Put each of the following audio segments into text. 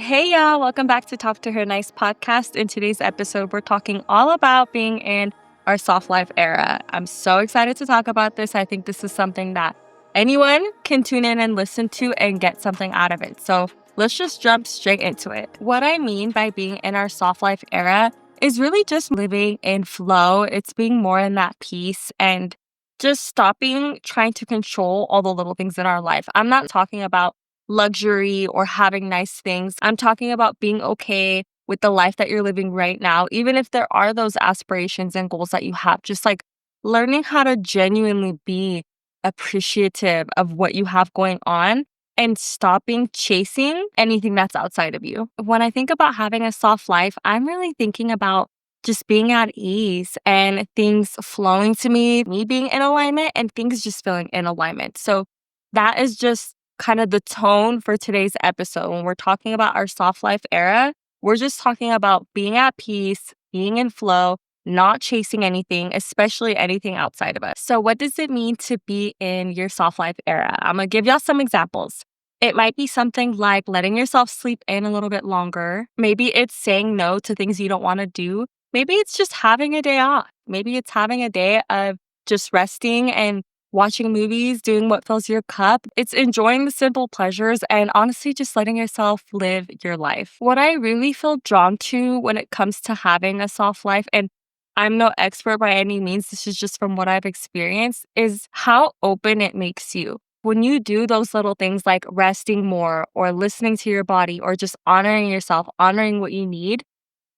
Hey y'all, welcome back to Talk to Her Nice podcast. In today's episode, we're talking all about being in our soft life era. I'm so excited to talk about this. I think this is something that anyone can tune in and listen to and get something out of it. So let's just jump straight into it. What I mean by being in our soft life era is really just living in flow. It's being more in that peace and just stopping trying to control all the little things in our life. I'm not talking about luxury or having nice things. I'm talking about being okay with the life that you're living right now, even if there are those aspirations and goals that you have, just like learning how to genuinely be appreciative of what you have going on and stopping chasing anything that's outside of you. When I think about having a soft life, I'm really thinking about just being at ease and things flowing to me being in alignment and things just feeling in alignment. So that is just kind of the tone for today's episode. When we're talking about our soft life era, we're just talking about being at peace, being in flow, not chasing anything, especially anything outside of us. So what does it mean to be in your soft life era? I'm going to give y'all some examples. It might be something like letting yourself sleep in a little bit longer. Maybe it's saying no to things you don't want to do. Maybe it's just having a day off. Maybe it's having a day of just resting and watching movies, doing what fills your cup. It's enjoying the simple pleasures and honestly just letting yourself live your life. What I really feel drawn to when it comes to having a soft life, and I'm no expert by any means, this is just from what I've experienced, is how open it makes you. When you do those little things like resting more or listening to your body or just honoring yourself, honoring what you need,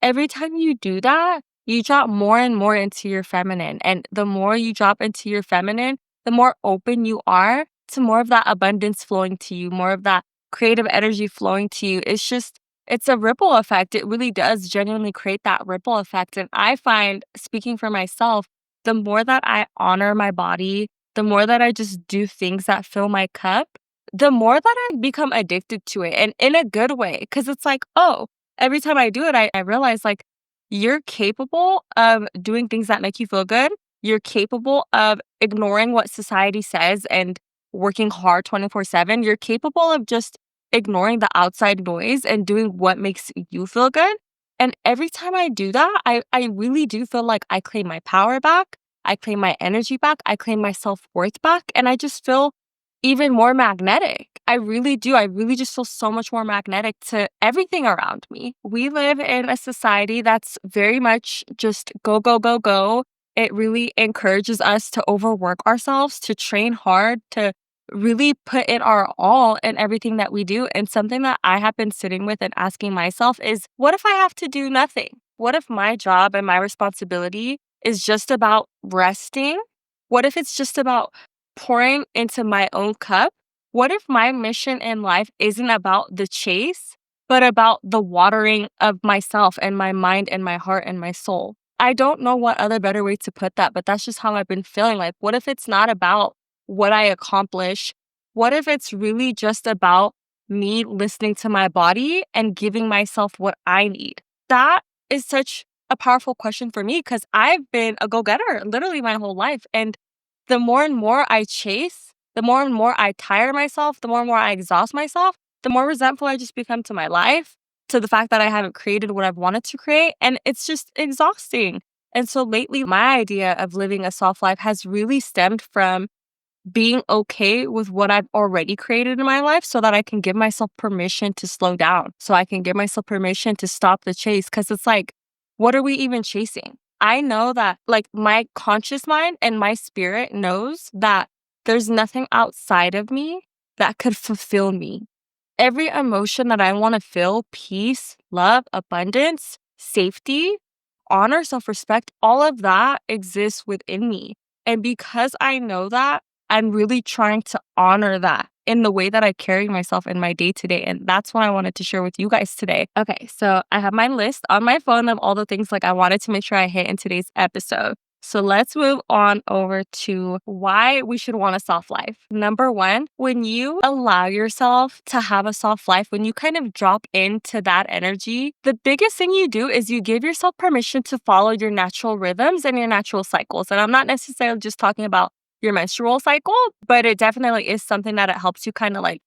every time you do that, you drop more and more into your feminine. And the more you drop into your feminine, the more open you are to more of that abundance flowing to you, more of that creative energy flowing to you. It's a ripple effect. It really does genuinely create that ripple effect. And I find, speaking for myself, the more that I honor my body, the more that I just do things that fill my cup, the more that I become addicted to it and in a good way. Cause it's like, oh, every time I do it, I realize like you're capable of doing things that make you feel good. You're capable of ignoring what society says and working hard 24/7. You're capable of just ignoring the outside noise and doing what makes you feel good. And every time I do that, I really do feel like I claim my power back. I claim my energy back. I claim my self-worth back. And I just feel even more magnetic. I really do. I really just feel so much more magnetic to everything around me. We live in a society that's very much just go, go, go, go. It really encourages us to overwork ourselves, to train hard, to really put in our all in everything that we do. And something that I have been sitting with and asking myself is, what if I have to do nothing? What if my job and my responsibility is just about resting? What if it's just about pouring into my own cup? What if my mission in life isn't about the chase, but about the watering of myself and my mind and my heart and my soul? I don't know what other better way to put that, but that's just how I've been feeling. Like, what if it's not about what I accomplish? What if it's really just about me listening to my body and giving myself what I need? That is such a powerful question for me because I've been a go-getter literally my whole life. And the more and more I chase, the more and more I tire myself, the more and more I exhaust myself, the more resentful I just become to my life, to the fact that I haven't created what I've wanted to create. And it's just exhausting. And so lately, my idea of living a soft life has really stemmed from being okay with what I've already created in my life so that I can give myself permission to slow down, so I can give myself permission to stop the chase. Cause it's like, what are we even chasing? I know that like my conscious mind and my spirit knows that there's nothing outside of me that could fulfill me. Every emotion that I want to feel, peace, love, abundance, safety, honor, self-respect, all of that exists within me. And because I know that, I'm really trying to honor that in the way that I carry myself in my day to day. And that's what I wanted to share with you guys today. Okay, so I have my list on my phone of all the things like I wanted to make sure I hit in today's episode. So let's move on over to why we should want a soft life. Number one, when you allow yourself to have a soft life, when you kind of drop into that energy, the biggest thing you do is you give yourself permission to follow your natural rhythms and your natural cycles. And I'm not necessarily just talking about your menstrual cycle, but it definitely is something that it helps you kind of like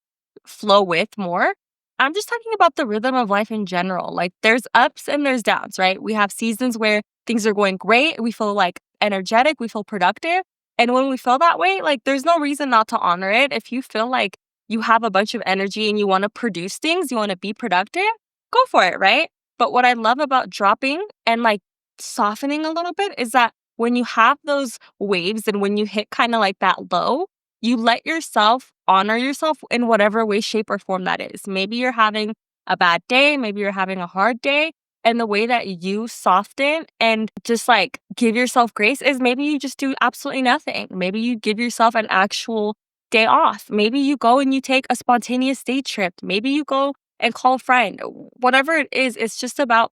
flow with more. I'm just talking about the rhythm of life in general. Like there's ups and there's downs, right? We have seasons where things are going great. We feel like energetic, we feel productive. And when we feel that way, like there's no reason not to honor it. If you feel like you have a bunch of energy and you want to produce things, you want to be productive, go for it, right? But what I love about dropping and like softening a little bit is that when you have those waves and when you hit kind of like that low, you let yourself honor yourself in whatever way, shape, or form that is. Maybe you're having a bad day, maybe you're having a hard day. And the way that you soften and just like give yourself grace is maybe you just do absolutely nothing. Maybe you give yourself an actual day off. Maybe you go and you take a spontaneous day trip. Maybe you go and call a friend. Whatever it is, it's just about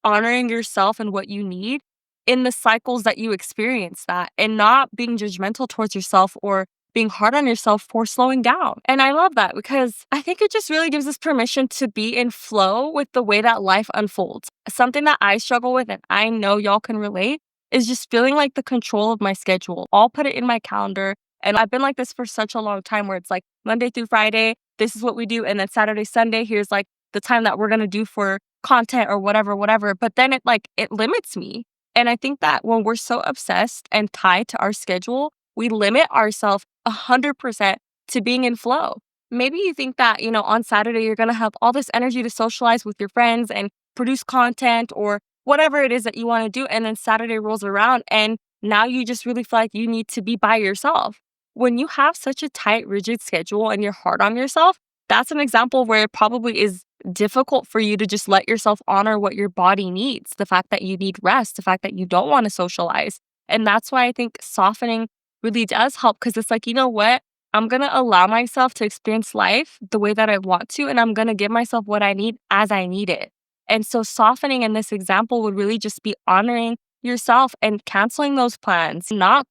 honoring yourself and what you need in the cycles that you experience that and not being judgmental towards yourself or being hard on yourself for slowing down. And I love that because I think it just really gives us permission to be in flow with the way that life unfolds. Something that I struggle with, and I know y'all can relate, is just feeling like the control of my schedule. I'll put it in my calendar. And I've been like this for such a long time where it's like Monday through Friday, this is what we do. And then Saturday, Sunday, here's like the time that we're going to do for content or whatever. But then it limits me. And I think that when we're so obsessed and tied to our schedule, we limit ourselves 100% to being in flow. Maybe you think that, on Saturday, you're going to have all this energy to socialize with your friends and produce content or whatever it is that you want to do. And then Saturday rolls around and now you just really feel like you need to be by yourself. When you have such a tight, rigid schedule and you're hard on yourself, that's an example where it probably is difficult for you to just let yourself honor what your body needs. The fact that you need rest, the fact that you don't want to socialize. And that's why I think softening really does help because it's like, you know what? I'm going to allow myself to experience life the way that I want to, and I'm going to give myself what I need as I need it. And so softening in this example would really just be honoring yourself and canceling those plans, not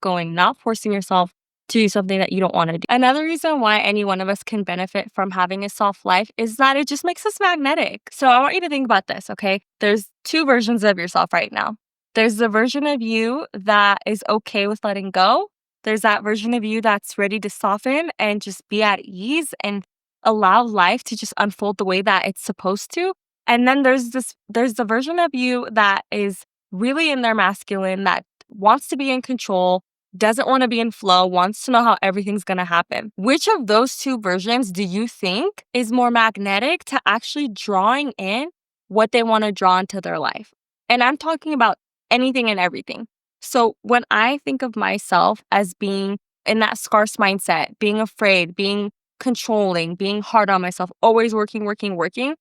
forcing yourself to do something that you don't want to do. Another reason why any one of us can benefit from having a soft life is that it just makes us magnetic. So I want you to think about this, okay? There's two versions of yourself right now. There's the version of you that is okay with letting go. There's that version of you that's ready to soften and just be at ease and allow life to just unfold the way that it's supposed to. And then there's the version of you that is really in their masculine, that wants to be in control, doesn't want to be in flow, wants to know how everything's going to happen. Which of those two versions do you think is more magnetic to actually drawing in what they want to draw into their life? And I'm talking about anything and everything. So when I think of myself as being in that scarce mindset, being afraid, being controlling, being hard on myself, always working,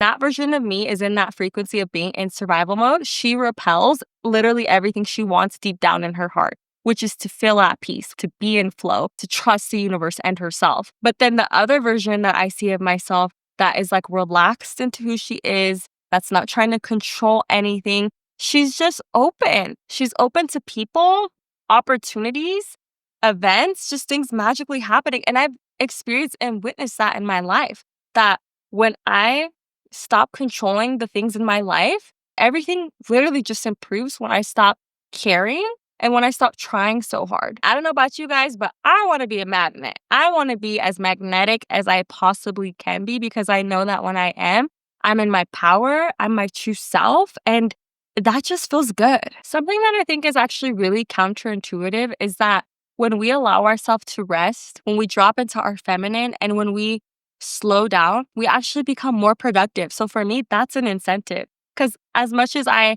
that version of me is in that frequency of being in survival mode. She repels literally everything she wants deep down in her heart, which is to feel at peace, to be in flow, to trust the universe and herself. But then the other version that I see of myself that is like relaxed into who she is, that's not trying to control anything. She's just open. She's open to people, opportunities, events, just things magically happening. And I've experienced and witnessed that in my life, that when I stop controlling the things in my life, everything literally just improves when I stop caring and when I stop trying so hard. I don't know about you guys, but I want to be a magnet. I want to be as magnetic as I possibly can be because I know that when I am, I'm in my power, I'm my true self, and that just feels good. Something that I think is actually really counterintuitive is that when we allow ourselves to rest, when we drop into our feminine, and when we slow down, we actually become more productive. So for me, that's an incentive. Because as much as I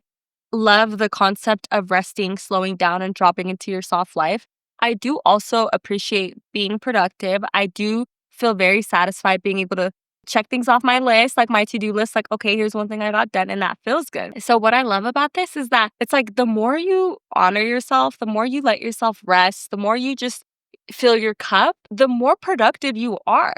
love the concept of resting, slowing down, and dropping into your soft life, I do also appreciate being productive. I do feel very satisfied being able to check things off my list, like my to-do list, like, okay, here's one thing I got done, and that feels good. So what I love about this is that it's like the more you honor yourself, the more you let yourself rest, the more you just fill your cup, the more productive you are.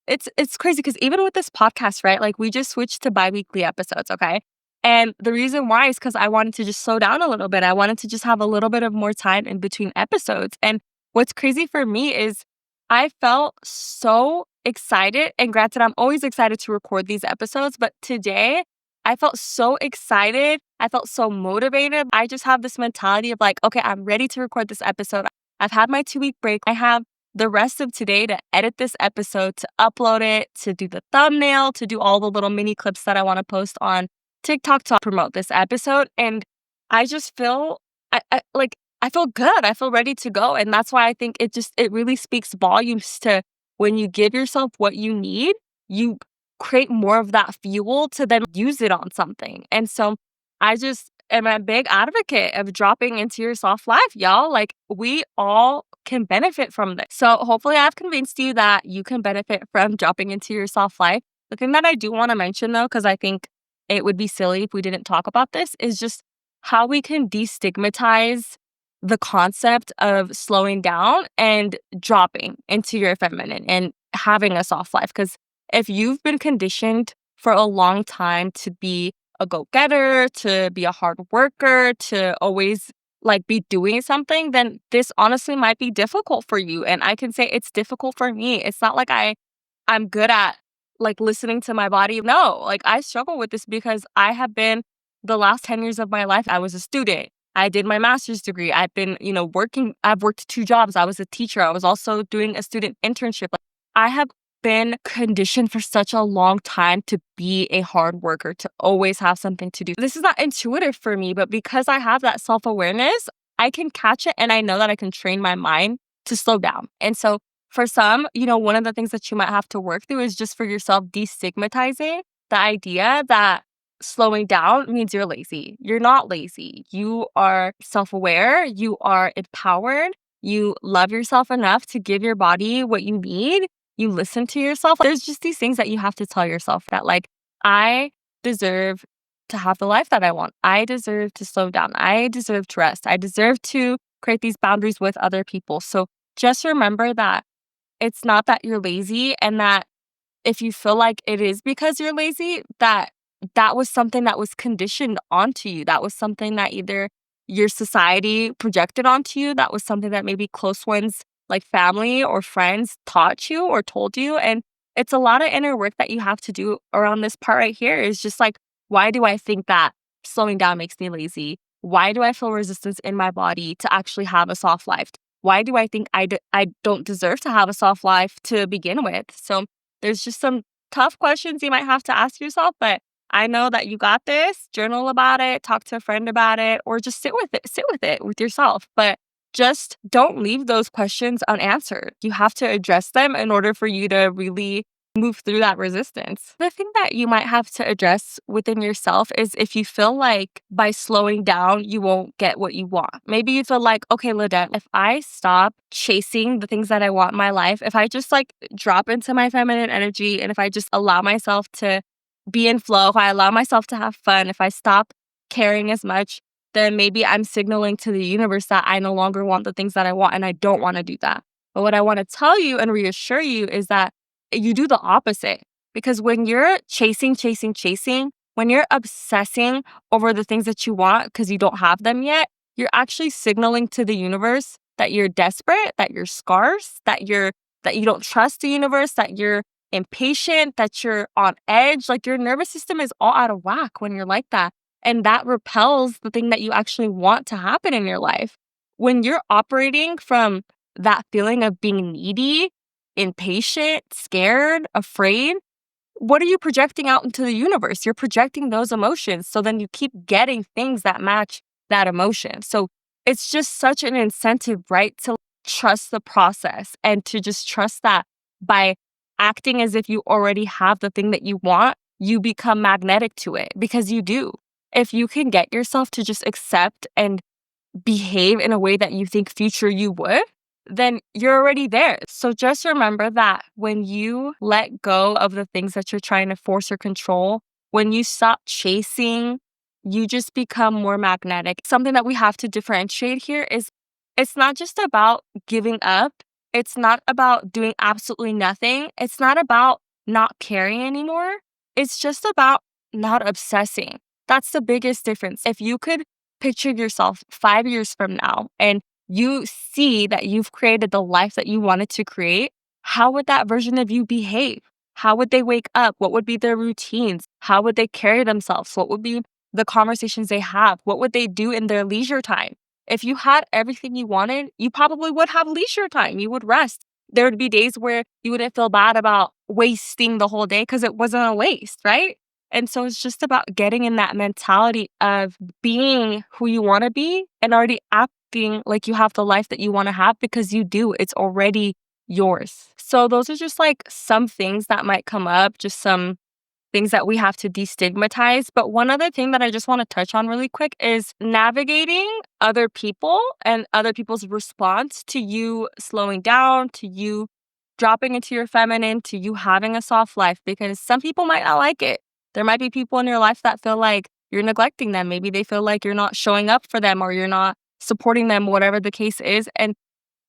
It's crazy because even with this podcast, right? Like we just switched to bi-weekly episodes, okay? And the reason why is because I wanted to just slow down a little bit. I wanted to just have a little bit of more time in between episodes. And what's crazy for me is I felt so excited. And granted, I'm always excited to record these episodes, but today I felt so excited. I felt so motivated. I just have this mentality of like, okay, I'm ready to record this episode. I've had my 2-week break. I have the rest of today to edit this episode, to upload it, to do the thumbnail, to do all the little mini clips that I want to post on TikTok to promote this episode. And I just feel I feel good. I feel ready to go. And that's why I think it really speaks volumes to when you give yourself what you need, you create more of that fuel to then use it on something. And so I just am a big advocate of dropping into your soft life, y'all. Like, we all can benefit from this. So hopefully I've convinced you that you can benefit from dropping into your soft life. The thing that I do want to mention though, because I think it would be silly if we didn't talk about this, is just how we can destigmatize the concept of slowing down and dropping into your feminine and having a soft life. Because if you've been conditioned for a long time to be a go-getter, to be a hard worker, to always like be doing something, then this honestly might be difficult for you. And I can say it's difficult for me. It's not like I'm good at like listening to my body. No, like I struggle with this because I have been the last 10 years of my life, I was a student. I did my master's degree. I've been, working. I've worked 2 jobs. I was a teacher. I was also doing a student internship. Like, I have been conditioned for such a long time to be a hard worker, to always have something to do. This is not intuitive for me, but because I have that self-awareness, I can catch it and I know that I can train my mind to slow down. And so for some, one of the things that you might have to work through is just for yourself destigmatizing the idea that slowing down means you're lazy. You're not lazy. You are self-aware. You are empowered. You love yourself enough to give your body what you need. You listen to yourself. There's just these things that you have to tell yourself that like, I deserve to have the life that I want. I deserve to slow down. I deserve to rest. I deserve to create these boundaries with other people. So just remember that it's not that you're lazy, and that if you feel like it is because you're lazy, that was something that was conditioned onto you. That was something that either your society projected onto you. That was something that maybe close ones like family or friends taught you or told you. And it's a lot of inner work that you have to do around this part right here. Is just like, why do I think that slowing down makes me lazy? Why do I feel resistance in my body to actually have a soft life? Why do I think I don't deserve to have a soft life to begin with? So there's just some tough questions you might have to ask yourself, but I know that you got this. Journal about it, talk to a friend about it, or just sit with it with yourself. But just don't leave those questions unanswered. You have to address them in order for you to really move through that resistance. The thing that you might have to address within yourself is if you feel like by slowing down, you won't get what you want. Maybe you feel like, okay, Lidette, if I stop chasing the things that I want in my life, if I just like drop into my feminine energy, and if I just allow myself to be in flow, if I allow myself to have fun, if I stop caring as much, then maybe I'm signaling to the universe that I no longer want the things that I want, and I don't want to do that. But what I want to tell you and reassure you is that you do the opposite. Because when you're chasing, when you're obsessing over the things that you want because you don't have them yet, you're actually signaling to the universe that you're desperate, that you're scarce, that you don't trust the universe, that you're impatient, that you're on edge. Like, your nervous system is all out of whack when you're like that. And that repels the thing that you actually want to happen in your life. When you're operating from that feeling of being needy, impatient, scared, afraid, what are you projecting out into the universe? You're projecting those emotions. So then you keep getting things that match that emotion. So it's just such an incentive, right? To trust the process and to just trust that by acting as if you already have the thing that you want, you become magnetic to it, because you do. If you can get yourself to just accept and behave in a way that you think future you would, then you're already there. So just remember that when you let go of the things that you're trying to force or control, when you stop chasing, you just become more magnetic. Something that we have to differentiate here is it's not just about giving up. It's not about doing absolutely nothing. It's not about not caring anymore. It's just about not obsessing. That's the biggest difference. If you could picture yourself 5 years from now and you see that you've created the life that you wanted to create, how would that version of you behave? How would they wake up? What would be their routines? How would they carry themselves? What would be the conversations they have? What would they do in their leisure time? If you had everything you wanted, you probably would have leisure time. You would rest. there would be days where you wouldn't feel bad about wasting the whole day because it wasn't a waste, right? And so it's just about getting in that mentality of being who you want to be and already acting like you have the life that you want to have because you do. It's already yours. So those are just like some things that might come up, just some things that we have to destigmatize. But one other thing that I just want to touch on really quick is navigating other people and other people's response to you slowing down, to you dropping into your feminine, to you having a soft life, because some people might not like it. There might be people in your life that feel like you're neglecting them. Maybe they feel like you're not showing up for them or you're not supporting them, whatever the case is. And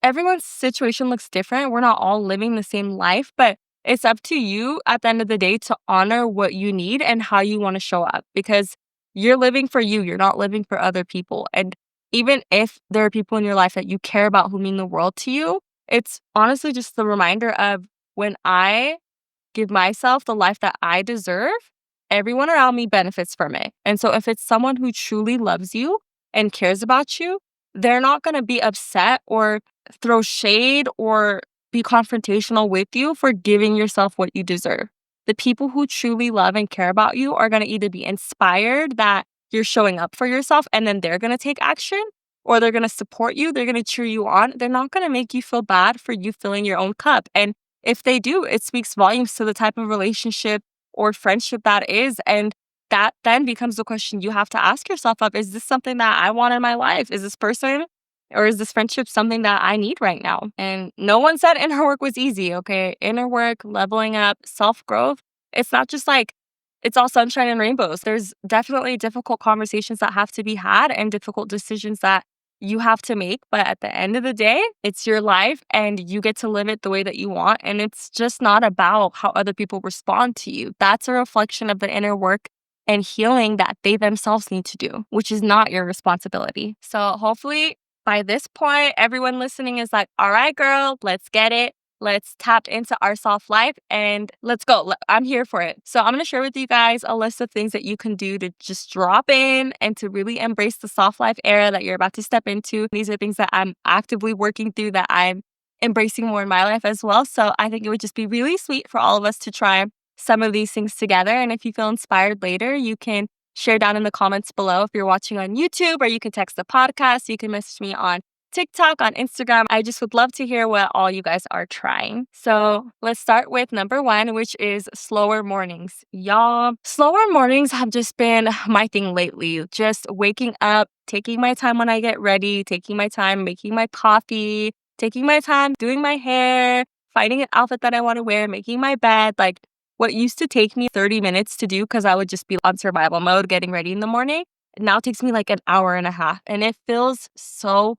everyone's situation looks different. We're not all living the same life, but it's up to you at the end of the day to honor what you need and how you want to show up because you're living for you. You're not living for other people. And even if there are people in your life that you care about who mean the world to you, it's honestly just the reminder of when I give myself the life that I deserve, everyone around me benefits from it. And so if it's someone who truly loves you and cares about you, they're not going to be upset or throw shade or be confrontational with you for giving yourself what you deserve. The people who truly love and care about you are going to either be inspired that you're showing up for yourself and then they're going to take action, or they're going to support you. They're going to cheer you on. They're not going to make you feel bad for you filling your own cup. And if they do, it speaks volumes to the type of relationship or friendship that is. And that then becomes the question you have to ask yourself of, is this something that I want in my life? Is this person or is this friendship something that I need right now? And no one said inner work was easy, okay? Inner work, leveling up, self-growth, it's not just like it's all sunshine and rainbows. There's definitely difficult conversations that have to be had and difficult decisions that you have to make. But at the end of the day, it's your life and you get to live it the way that you want. And it's just not about how other people respond to you. That's a reflection of the inner work and healing that they themselves need to do, which is not your responsibility. So hopefully by this point, everyone listening is like, all right, girl, let's get it. Let's tap into our soft life and let's go. I'm here for it. So I'm going to share with you guys a list of things that you can do to just drop in and to really embrace the soft life era that you're about to step into. These are things that I'm actively working through that I'm embracing more in my life as well. So I think it would just be really sweet for all of us to try some of these things together. And if you feel inspired later, you can share down in the comments below if you're watching on YouTube, or you can text the podcast. You can message me on TikTok, on Instagram. I just would love to hear what all you guys are trying. So let's start with number one, which is slower mornings. Y'all, slower mornings have just been my thing lately. Just waking up, taking my time when I get ready, taking my time making my coffee, taking my time doing my hair, finding an outfit that I want to wear, making my bed. Like what used to take me 30 minutes to do because I would just be on survival mode getting ready in the morning, now takes me like an hour and a half. And it feels so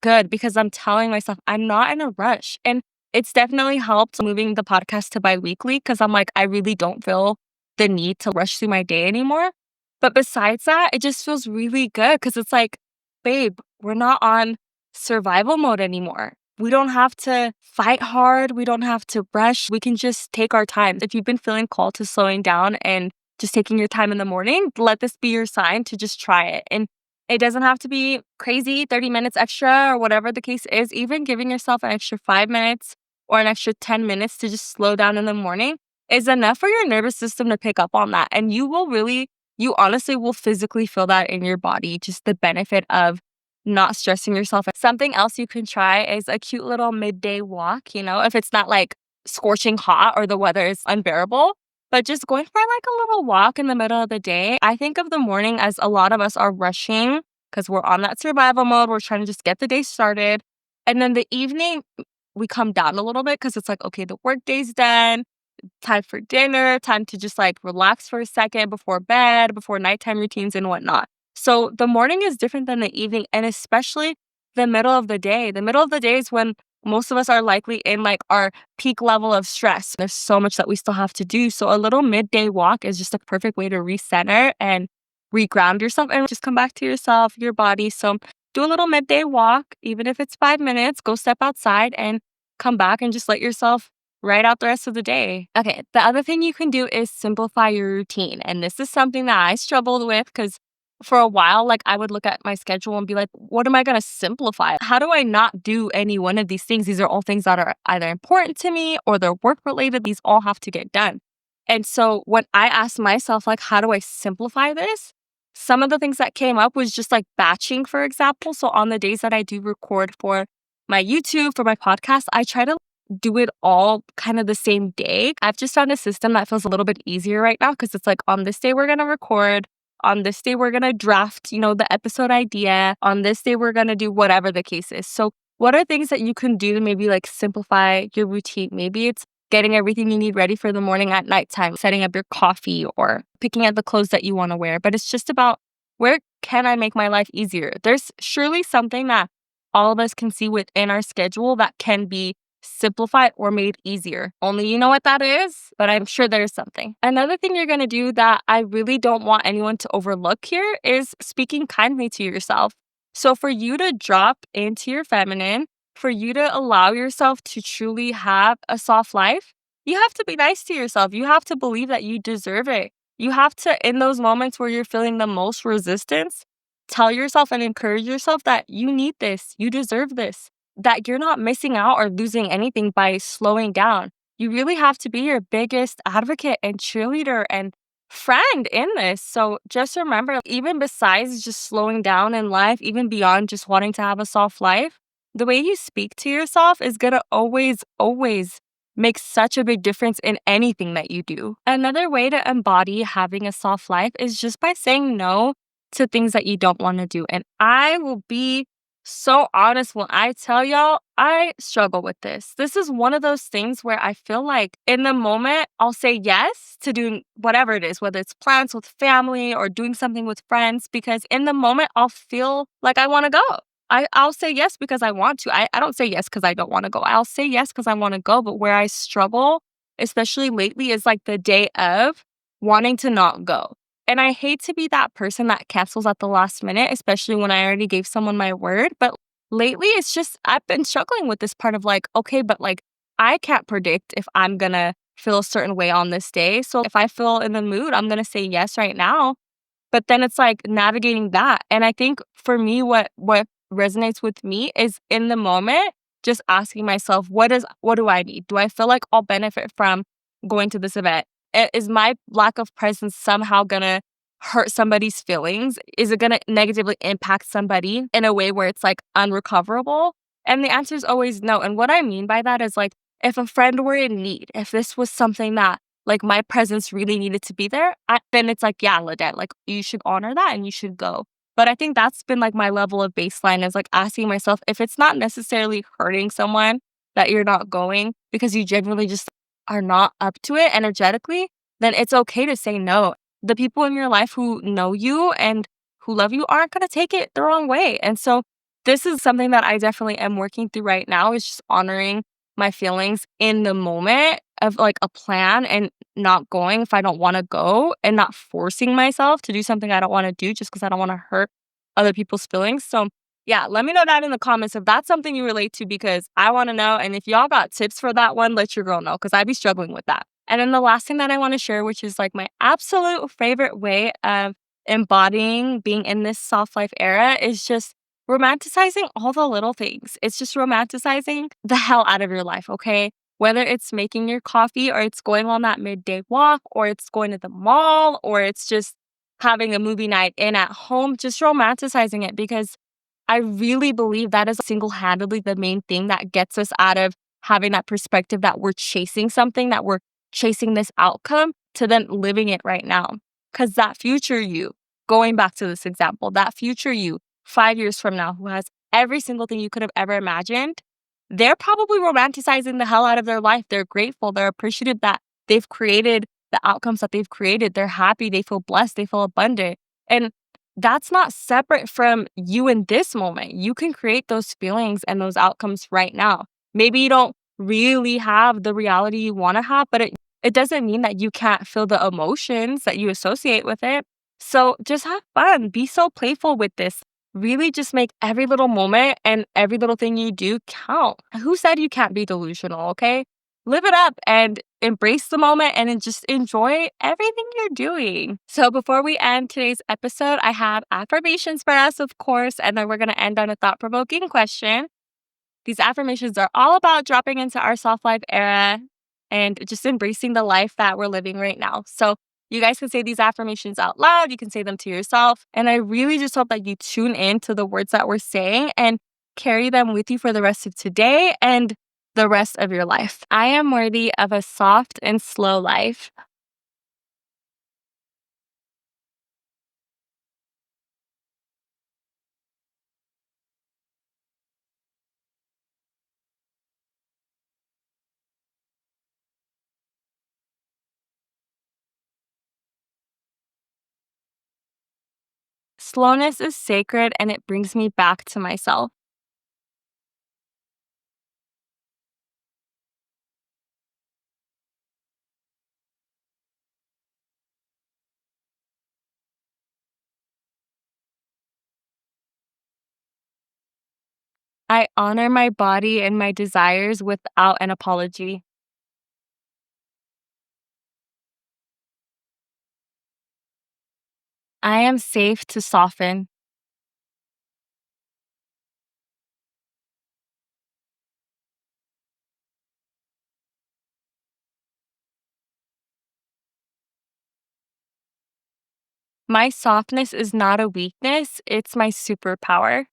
good because I'm telling myself I'm not in a rush. And it's definitely helped moving the podcast to bi-weekly because I'm like, I really don't feel the need to rush through my day anymore. But besides that, it just feels really good because it's like, babe, we're not on survival mode anymore. We don't have to fight hard. We don't have to rush. We can just take our time. If you've been feeling called to slowing down and just taking your time in the morning, let this be your sign to just try it. And it doesn't have to be crazy, 30 minutes extra or whatever the case is. Even giving yourself an extra 5 minutes or an extra 10 minutes to just slow down in the morning is enough for your nervous system to pick up on that. And you honestly will physically feel that in your body, just the benefit of not stressing yourself. Something else you can try is a cute little midday walk, if it's not like scorching hot or the weather is unbearable. But just going for like a little walk in the middle of the day. I think of the morning as a lot of us are rushing because we're on that survival mode. We're trying to just get the day started. And then the evening, we come down a little bit because it's like, okay, the work day's done. Time for dinner, time to just like relax for a second before bed, before nighttime routines and whatnot. So the morning is different than the evening, and especially the middle of the day. The middle of the day is when most of us are likely in like our peak level of stress. There's so much that we still have to do. So a little midday walk is just a perfect way to recenter and reground yourself and just come back to yourself, your body. So do a little midday walk, even if it's 5 minutes, go step outside and come back and just let yourself ride out the rest of the day. Okay, the other thing you can do is simplify your routine. And this is something that I struggled with because for a while, like, I would look at my schedule and be like, what am I going to simplify? How do I not do any one of these things? These are all things that are either important to me or they're work related. These all have to get done. And so when I asked myself, like, how do I simplify this? Some of the things that came up was just like batching, for example. So on the days that I do record for my YouTube, for my podcast, I try to do it all kind of the same day. I've just found a system that feels a little bit easier right now because it's like on this day, we're going to record. On this day, we're going to draft, the episode idea. On this day, we're going to do whatever the case is. So what are things that you can do to maybe like simplify your routine? Maybe it's getting everything you need ready for the morning at nighttime, setting up your coffee or picking out the clothes that you want to wear. But it's just about where can I make my life easier? There's surely something that all of us can see within our schedule that can be simplified or made easier. Only you know what that is, but I'm sure there's something. Another thing you're going to do that I really don't want anyone to overlook here is speaking kindly to yourself. So for you to drop into your feminine, for you to allow yourself to truly have a soft life, you have to be nice to yourself. You have to believe that you deserve it. You have to, in those moments where you're feeling the most resistance, tell yourself and encourage yourself that you need this, you deserve this, that you're not missing out or losing anything by slowing down. You really have to be your biggest advocate and cheerleader and friend in this. So just remember, even besides just slowing down in life, even beyond just wanting to have a soft life, the way you speak to yourself is going to always make such a big difference in anything that you do. Another way to embody having a soft life is just by saying no to things that you don't want to do. And I will be so honest when I tell y'all, I struggle with this. This is one of those things where I feel like in the moment, I'll say yes to doing whatever it is, whether it's plans with family or doing something with friends, because in the moment, I'll feel like I want to go. I'll say yes because I want to. I don't say yes because I don't want to go. I'll say yes because I want to go. But where I struggle, especially lately, is like the day of wanting to not go. And I hate to be that person that cancels at the last minute, especially when I already gave someone my word. But lately, it's just, I've been struggling with this part of like, okay, but like, I can't predict if I'm going to feel a certain way on this day. So if I feel in the mood, I'm going to say yes right now. But then it's like navigating that. And I think for me, what resonates with me is in the moment, just asking myself, what do I need? Do I feel like I'll benefit from going to this event? Is my lack of presence somehow gonna hurt somebody's feelings? Is it gonna negatively impact somebody in a way where it's like unrecoverable? And the answer is always no. And what I mean by that is like, if a friend were in need, if this was something that like my presence really needed to be there, then it's like, yeah, Ladette, like you should honor that and you should go. But I think that's been like my level of baseline is like asking myself if it's not necessarily hurting someone that you're not going because you genuinely just are not up to it energetically, then it's okay to say no. The people in your life who know you and who love you aren't going to take it the wrong way. And so this is something that I definitely am working through right now is just honoring my feelings in the moment of like a plan and not going if I don't want to go and not forcing myself to do something I don't want to do just because I don't want to hurt other people's feelings. So yeah, let me know that in the comments if that's something you relate to because I want to know. And if y'all got tips for that one, let your girl know because I'd be struggling with that. And then the last thing that I want to share, which is like my absolute favorite way of embodying being in this soft life era is just romanticizing all the little things. It's just romanticizing the hell out of your life, okay? Whether it's making your coffee or it's going on that midday walk or it's going to the mall or it's just having a movie night in at home, just romanticizing it because I really believe that is single-handedly the main thing that gets us out of having that perspective that we're chasing something, that we're chasing this outcome to then living it right now. Because that future you, going back to this example, that future you 5 years from now who has every single thing you could have ever imagined, they're probably romanticizing the hell out of their life. They're grateful. They're appreciative that they've created the outcomes that they've created. They're happy. They feel blessed. They feel abundant. And that's not separate from you in this moment. You can create those feelings and those outcomes right now. Maybe you don't really have the reality you want to have, but it doesn't mean that you can't feel the emotions that you associate with it. So just have fun. Be so playful with this. Really just make every little moment and every little thing you do count. Who said you can't be delusional, okay? Live it up. And embrace the moment and then just enjoy everything you're doing. So before we end today's episode, I have affirmations for us, of course, and then we're going to end on a thought-provoking question. These affirmations are all about dropping into our soft life era and just embracing the life that we're living right now. So you guys can say these affirmations out loud. You can say them to yourself. And I really just hope that you tune in to the words that we're saying and carry them with you for the rest of today and the rest of your life. I am worthy of a soft and slow life. Slowness is sacred and it brings me back to myself. I honor my body and my desires without an apology. I am safe to soften. My softness is not a weakness, it's my superpower.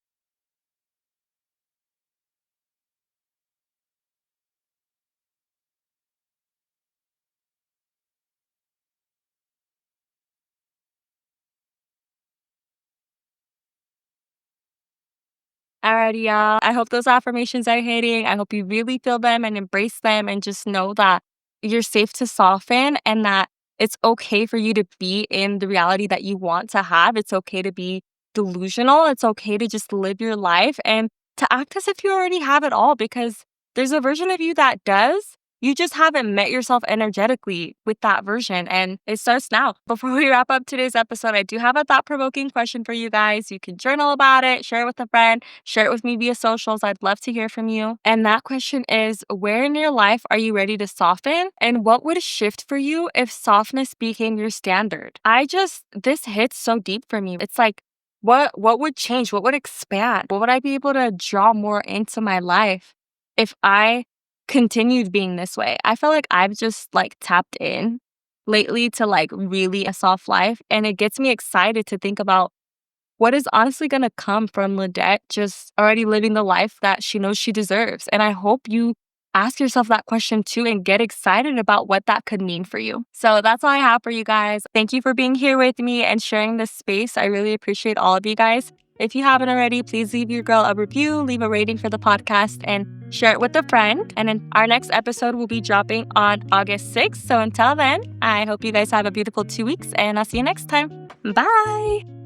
Alrighty, y'all. I hope those affirmations are hitting. I hope you really feel them and embrace them and just know that you're safe to soften and that it's okay for you to be in the reality that you want to have. It's okay to be delusional. It's okay to just live your life and to act as if you already have it all because there's a version of you that does. You just haven't met yourself energetically with that version, and it starts now. Before we wrap up today's episode, I do have a thought provoking question for you guys. You can journal about it, share it with a friend, share it with me via socials. I'd love to hear from you. And that question is, where in your life are you ready to soften? And what would shift for you if softness became your standard? This hits so deep for me. It's like, what would change? What would expand? What would I be able to draw more into my life if I continued being this way? I feel like I've just like tapped in lately to like really a soft life. And it gets me excited to think about what is honestly going to come from Lydette just already living the life that she knows she deserves. And I hope you ask yourself that question too and get excited about what that could mean for you. So that's all I have for you guys. Thank you for being here with me and sharing this space. I really appreciate all of you guys. If you haven't already, please leave your girl a review, leave a rating for the podcast, and share it with a friend. And then our next episode will be dropping on August 6th. So until then, I hope you guys have a beautiful 2 weeks and I'll see you next time. Bye.